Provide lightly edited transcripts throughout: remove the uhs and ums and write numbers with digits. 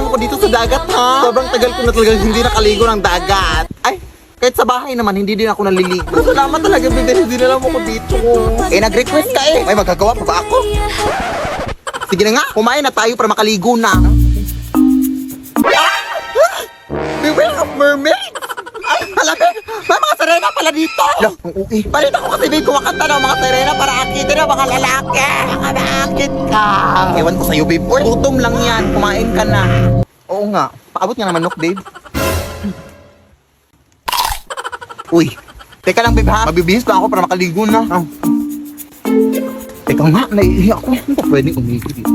lang ako dito sa dagat, ha? Sobrang tagal ko na talaga hindi nakaligo ng dagat. Ay, kahit sa bahay naman, hindi din ako naliligo. Salamat talaga, bebe. Hindi na lang ako dito. Eh, nag-request ka eh. May magagawa pa ba ako? Sige na nga, kumain na tayo para makaligo na. Beware of mermaid! Ay, palabi! May mga sirena pala dito! Loh, ang uwi. Balita ko kasi may kumakanta ng mga sirena para akitin ng mga lalaki. Mga naakit ka. Ewan ko sa'yo, babe. Uy, gutom lang yan. Kumain ka na. Oo nga. Paabot nga naman, babe. Uy, teka lang, babe, ha? Mabibihis pa ako para makaligo na. Oh. Teka nga, naiiyak ako. Hindi pa pwedeng umigo dito.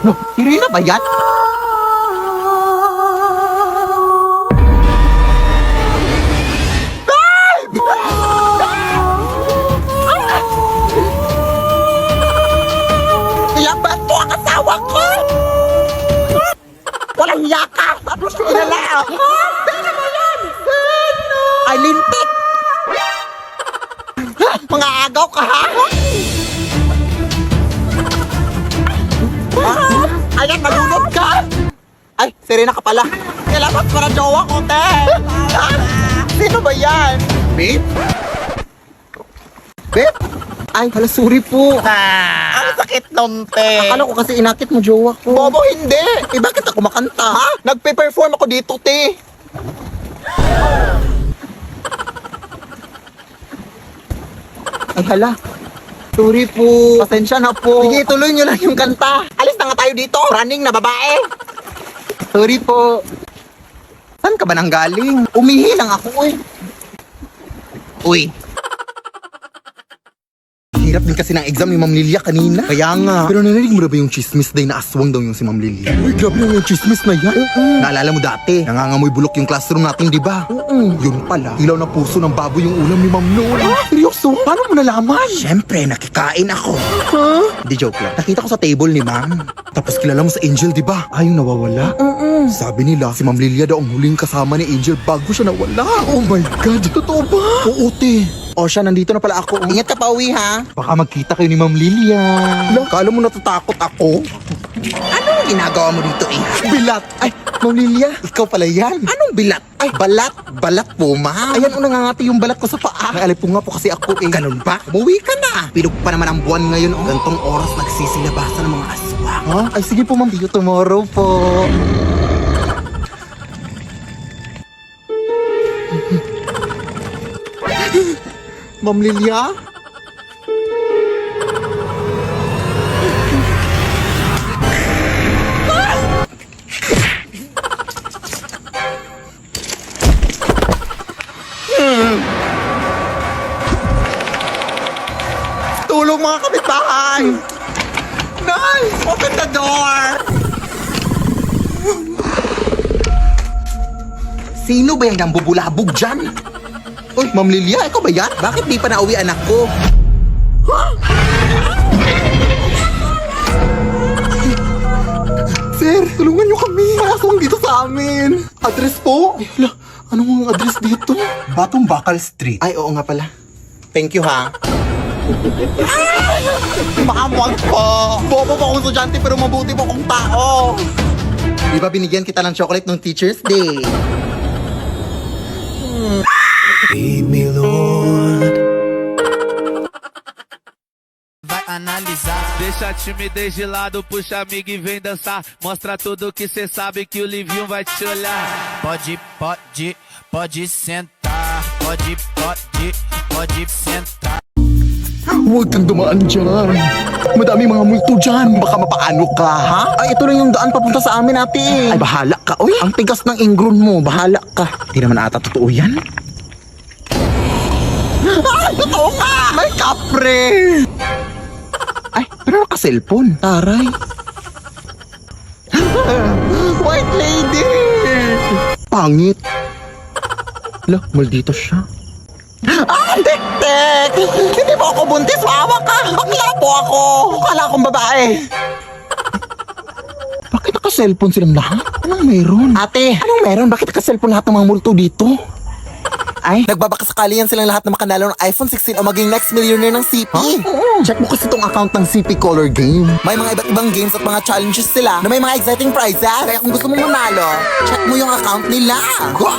No, sirena ba yan? Kaya ba ito ang asawa ko? Walang hiya ka! Tapos kilala ako! Sino ba yan? Ay, lintik! Mga agaw ka, ha? Ayan, nalunod ka! Ay, Serena ka pala. Kailangan para jowa ko, te! Sino ba yan? Babe? Babe? Ay, hala, sorry po. Ang sakit nun, te. Akala ko kasi inakit mo jowa ko. Bobo, hindi. Eh, bakit ako makanta? Ha? Nagpe-perform ako dito, te. Ay, hala. Sorry po. Pasensya na po. Sige, tuloy nyo lang yung kanta. Alis na nga tayo dito. Running na babae. Sorry po. Saan ka ba nang galing? Umihi lang ako eh. Uy. Hirap din kasi ng exam ni Ma'am Lilia kanina. Kaya nga. Pero narinig mo na ba yung chismis day na aswang daw yung si Ma'am Lilia? Uy, grabe na yung chismis na yan. Naalala mo dati, nangangamoy bulok yung classroom natin, di ba? Yun pala, ilaw na puso ng baboy yung ulam ni Ma'am Noel. Seryoso? Paano mo nalaman? Siyempre, nakikain ako. Hindi, joke lang. Nakita ko sa table ni Ma'am. Tapos kilala mo sa Angel, di ba? Ay, yung nawawala. Sabi nila, si Ma'am Lilia daw ang huling kasama ni Angel bago siya nawala. Oh my God, totoo ba? Oo, te. O siya, nandito na pala ako. Ingat ka pa uwi, ha? Baka magkita kayo ni Ma'am Lilia. Kala mo natatakot ako? Anong ginagawa mo dito, eh? Bilat! Ay, Ma'am Lilia, ikaw pala yan. Anong bilat? Ay, balat. Balat po, ma. Ayan, nangangati yung balat ko sa paa. Naalip po nga po kasi ako, eh. Ganun ba? Umuwi ka na. Pilog pa naman ang buwan ngayon. Gantong oras nagsisilabasan ng mga aswang. Ha? Ay, sige po, Ma'am. See you tomorrow po. Ma'am Lilia? Tulong mga kapitbahay! Nice! Open the door! Sino ba yung nambubulabog dyan? Uy, Ma'am Lilia, ikaw ba yan? Bakit di pa nauwi anak ko? Sir, tulungan niyo kami. May aswang dito sa amin. Address po? Ay, hala, anong address dito? Batong Bakal Street. Ay, oo nga pala. Thank you, ha? Makamwag po. Bobo po akong estudyante pero mabuti po akong tao. Di ba binigyan kita ng chocolate nung Teacher's Day? Lead me, Lord. Vai analisar. Deixa a timidez de lado, puxa amigo e vem dançar. Mostra tudo que cê sabe que o Livinho vai te olhar. Pode sentar. Pode sentar. Huwag kang dumaan dyan. Madaming mga multo dyan. Baka mapaano ka, ha? Ay, ito lang yung daan papunta sa amin, ate. Ay, bahala ka. Uy, ang tigas ng ingron mo. Bahala ka. Di naman ata totoo yan. Ay, totoo nga! May kapre! Ay, pero naka-cellphone. Taray. White lady! Pangit. Lah, maldito siya. Ah, tek-tek! Hindi mo ako buntis, maawa ka! Bakla po ako! Kala akong babae. Bakit naka-cellphone silang lahat? Anong meron? Ate, anong meron? Bakit naka-cellphone lahat ng mga multo dito? Ay, nagbabakasakali yan silang lahat na makanalo ng iPhone 16 o maging next millionaire ng CP. Check mo kasi itong account ng CP Color Game. May mga iba't ibang games at mga challenges sila na may mga exciting prizes. Kaya kung gusto mong manalo, check mo yung account nila. Go!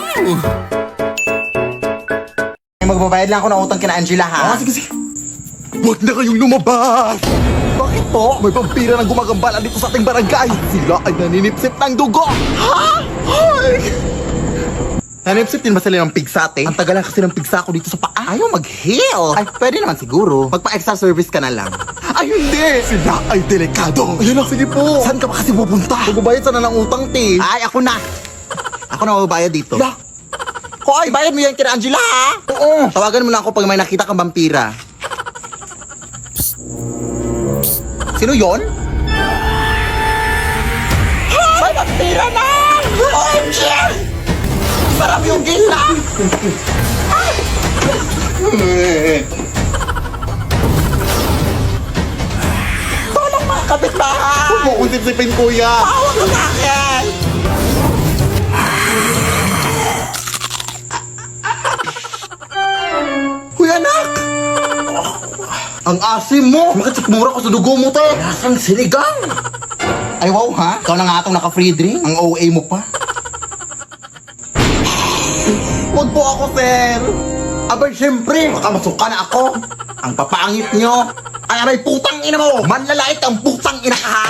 Magbabayad lang ako ng utang kina Angela, ha? Sige. Huwag na kayong lumabas! Bakit po? May vampira na gumagambala dito sa ating barangay. Sila ay naninipsip ng dugo. Ha? Ay! Nanipsip din ba sila ng pigsate? Ang tagal lang kasi ng pigsa ko dito sa paa. Ayaw mag-heal. Ay, pwede naman siguro. Magpa-extra service ka na lang. Ay, hindi! Sila ay delikado. Ayun lang, sige po. Saan ka ba kasi pupunta? Magbabayad sana ng utang, te. Ay, ako na. Ako na magbabayad dito. La! Hoy, bayad mo yan kina Angela, ha? Oo. Tawagan mo lang ako pag may nakita kang vampira. Sino yon? May vampira na! OMG! Marami yung gila! Tolong mga kapitbahay! Huwag mo kong sipsipin, kuya! Tawag ko sa akin! Kuya, anak! Ang asim mo! Bakit sikmura ko sa dugo mo, te? Lasang sinigang! Ay, wow, ha? Ikaw na nga itong naka-free drink? Ang OA mo pa? Huwag po ako, sir! Abay, siyempre! Baka masuka na ako! Ang papangit nyo! Ay, aray, putang ina mo! Manlalait ang putang ina ka, ha?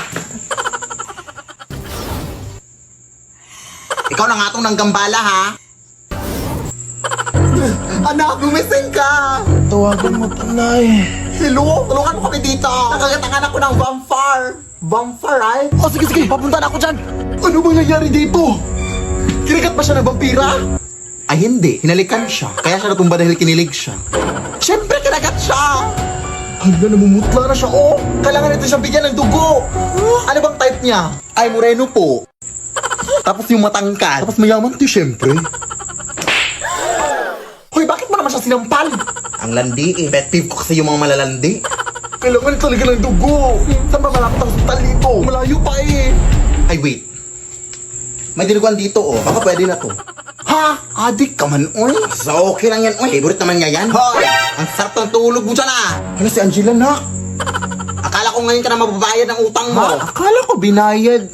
Ikaw na nga itong nanggambala, ha? Anak, gumising ka! Tawagan mo, Tanay. Hello? Tulungan mo kami dito! Nakagatangan ako ng vampire! Vampire, ay? Oh, sige, papunta na ako dyan! Ano bang nangyari dito? Kinikat ba siya ng vampira? Ay, hindi. Hinalikan siya. Kaya siya natumba dahil kinilig siya. Siyempre, kinagat siya! Hala, namumutla na siya, oh! Kailangan nito siyang bigyan ng dugo! Ano bang type niya? Ay, moreno po. Tapos yung matangkad. Tapos mayaman to, siyempre. Hoy, bakit mo naman siya sinampal? Ang landi eh. Pet peeve ko kasi yung mga malalandi. Kailangan talaga ng dugo. Saan ba malapit ang hospital dito? Malayo pa eh. Ay, wait. May dinuguan dito, oh. Baka pwede na to. Ha? Adik ka man, oy. So, okay lang yan, oy. Favorite naman niya yan. Hoy! Ang sarap ng tulog mo dyan, ah. Hala, si Angela, nak. Akala ko ngayon ka na mababayad ng utang mo. Ha? Akala ko binayad.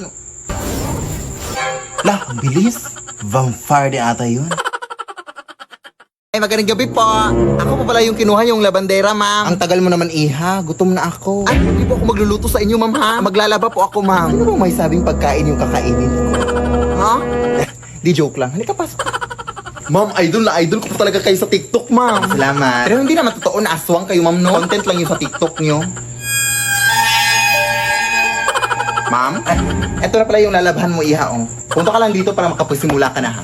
Lah, ang bilis. Vampire din ata yun. Ay, magandang gabi po. Ako pa pala yung kinuha yung labandera, ma'am. Ang tagal mo naman, iha. Gutom na ako. Ay, hindi po ako magluluto sa inyo, ma'am, ha? Maglalaba po ako, ma'am. Ano bang may sabing pagkain yung kakainin ko? Ha? Di joke lang. Halika, pasok. Ma'am, idol na idol ko po talaga kayo sa TikTok, ma'am. Salamat. Pero hindi naman totoo na aswang kayo, ma'am, no? Content lang yung sa TikTok nyo. Ma'am? Ay, eto na pala yung lalabahan mo, iha, oh. Punta ka lang dito para makapasimula ka na, ha?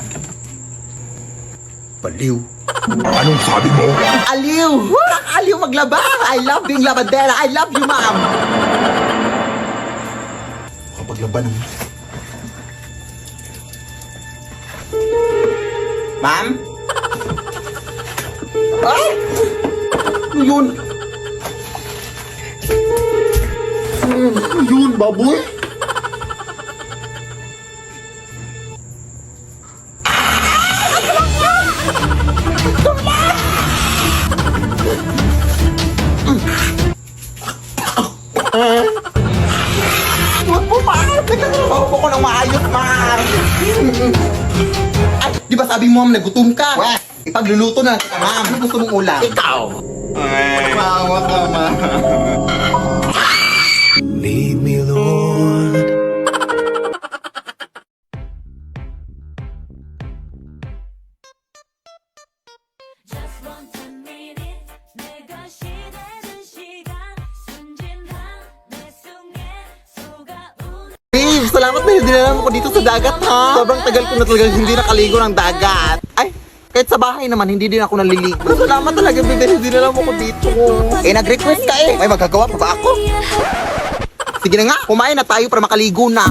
Baliw. Anong sabi mo? Aliw! Aliw maglaba! I love being labadera! I love you, ma'am! Kapaglaban mo. Ma'am? Ay! Ano yun? Ano yun, baboy? Huwag po, ma'am! Nagtatrabaho po ko ng maayos, ma'am! Ay, di ba sabi mo, ma'am, nagutom ka? Weh, ipagluluto na kita, ma'am. Ano gusto mong ulam? Ikaw! Mawa ka, ma'am. Lead me, Lord. Just want a minute 내가 시대는 시간 순진한 내 속에 속아오는 Babe, salamat dahil dinala mo ko dito sa dagat, ha? Sobrang tagal ko na talagang hindi nakaligo ng dagat. Ay, kahit sa bahay naman, hindi din ako naliligo. Salamat talaga, babe, dahil dinala mo ko dito. Eh, nag-request ka eh. May magagawa pa ba ako? Sige na nga, kumain na tayo para makaligo na.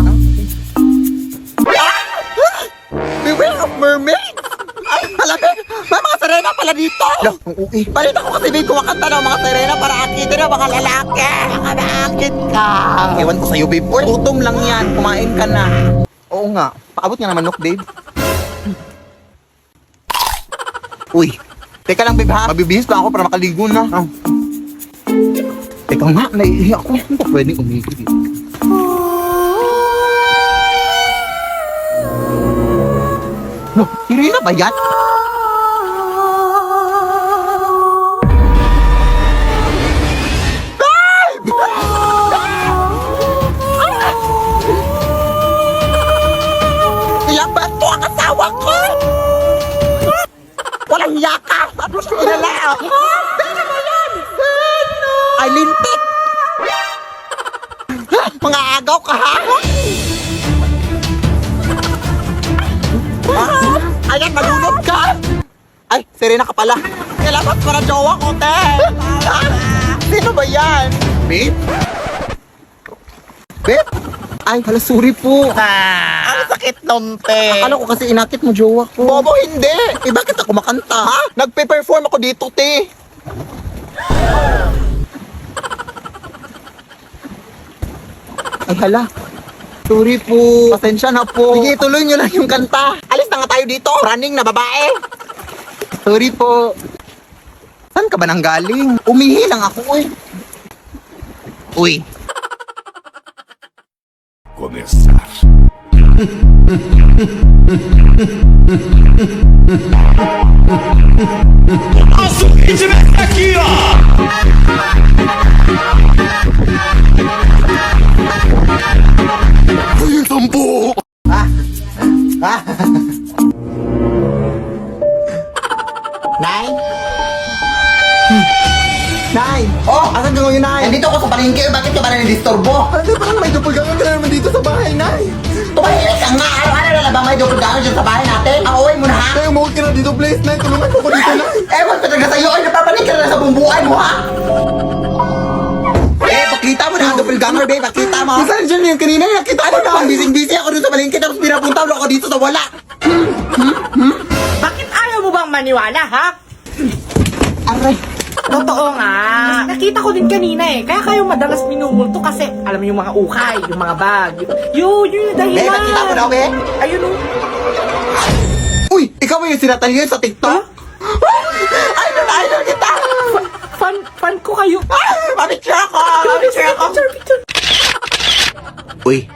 Beware of mermaids! Ay, halabi! May mga sirena pala dito! Lah, ang uwi. Balita ko kasi babe, kumakanta ng mga sirena para akitin ng mga lalaki! Mga naakit ka! Ewan ko sa'yo, babe. Or, gutom lang yan. Kumain ka na. Oo nga. Paabot nga naman, nok, babe. Uy, teka lang, babe, ha? Mabibihis lang ako para makaligo na. Ah. Teka nga, naiihi ako. Hindi pa pwedeng umigil. No, si Rina ba yan? Kaya ba ito ang asawa ko? Walang yaka! Tapos kilala ako! Sino ba yan? Ay, lintik! Mga agaw ka, ha? Ayan, nalunod ka! Ay, Serena ka pala. Kailangan para jowa ko, te! Sino ba yan? Babe? Babe? Ay, hala, sorry po. Ang sakit nun, te. Akala ko kasi inakit mo jowa ko. Bobo, hindi. Eh, bakit ako makanta? Ha? Nagpe-perform ako dito, te. Ay, hala. Sorry po. Pasensya na po. Sige, tuloy nyo lang yung kanta. Alis na nga tayo dito. Running na babae. Sorry po. Saan ka ba nang galing? Umihi lang ako, eh. Uy. Começar. Ay, sampu! Ah! Ah! Nay? Nay! Oh! Asan ka ngayon, Nay? Nandito ako sa palengke. Bakit ka ba na nandistorbo? Ano parang may doppelganger ka na naman dito sa bahay, Nay? Tumahimik ka nga! Araw-araw na lang ba may doppelganger dyan sa bahay natin? Ang uwi mo na, ha? Nay, umuwi ka na dito, please, Nay. Tulungan mo ko dito, Nay. Ewan pa talaga sa'yo. Ay, napapanig ka na sa buong buhay mo, ha? Pakita mo na ang doppelganger, babe. Pakita mo. Saan dyan yung kanina? Nakita ko na. Busy ako dito sa palengke. Tapos pinapunta mo ako dito sa wala. Bakit ayaw mo bang maniwala, ha? Aray. Totoo nga. Nakita ko din kanina eh. Kaya kayo madalas minumulto kasi alam mo yung mga ukay, yung mga bag. Yun yung dahilan. Babe, nakita mo na, babe? Ayun o. Uy, ikaw ba yung sinatalihan sa TikTok? Idol kita! Fan ko kayo. Mabitsure ako! Picture. Uy.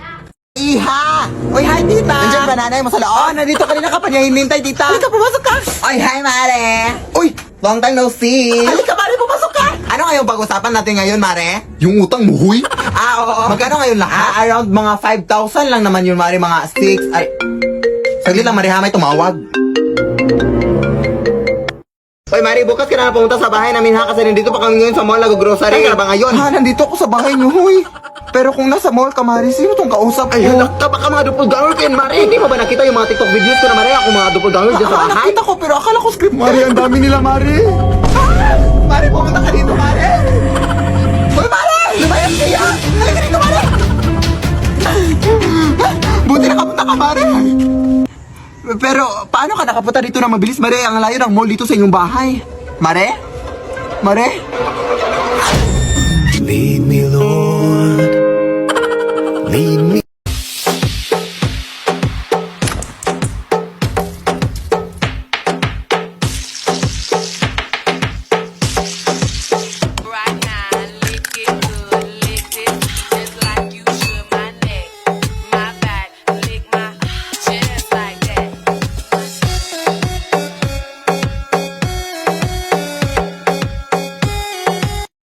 Iha! Uy, hi, tita! Nandiyan ba nanay mo sa loob? Nandito kanina ka pa niya hinintay, tita. Halika, pumasok ka! Uy, hi, Mare! Uy, long time no see! Halika, Mare, pumasok ka! Ano ngayon pag-usapan natin ngayon, Mare? Yung utang mo, huy? Oo. Magkano ngayon lahat? Around mga 5,000 lang naman yun, Mare. Mga 6, ay... Saglit lang, Mare, ha? May tumawag. Hoy, Mari, bukas ka na pumunta sa bahay namin, ha? Kasi nandito pa kami ngayon sa mall, nag-grocery. Saan ka ba ngayon? Ha, nandito ako sa bahay niyo, huy. Pero kung nasa mall ka, Mari, sino tong kausap ko? Ay, halak ka, baka mga doppelganger kayo, Mari. Hindi mo ba nakita yung mga TikTok videos ko na, Mari? Ako mga doppelganger dyan sa bahay? Nakita ko, pero akala ko script. Mari, ang dami nila, Mari. Mari, pumunta ka dito, Mari. Hoy, Mari! Lumayas kaya! Halika dito, Mari! Buti nakapunta ka, Mari. Pero, paano ka nakapunta dito na mabilis, Mare? Ang layo ng mall dito sa inyong bahay. Mare? Mare?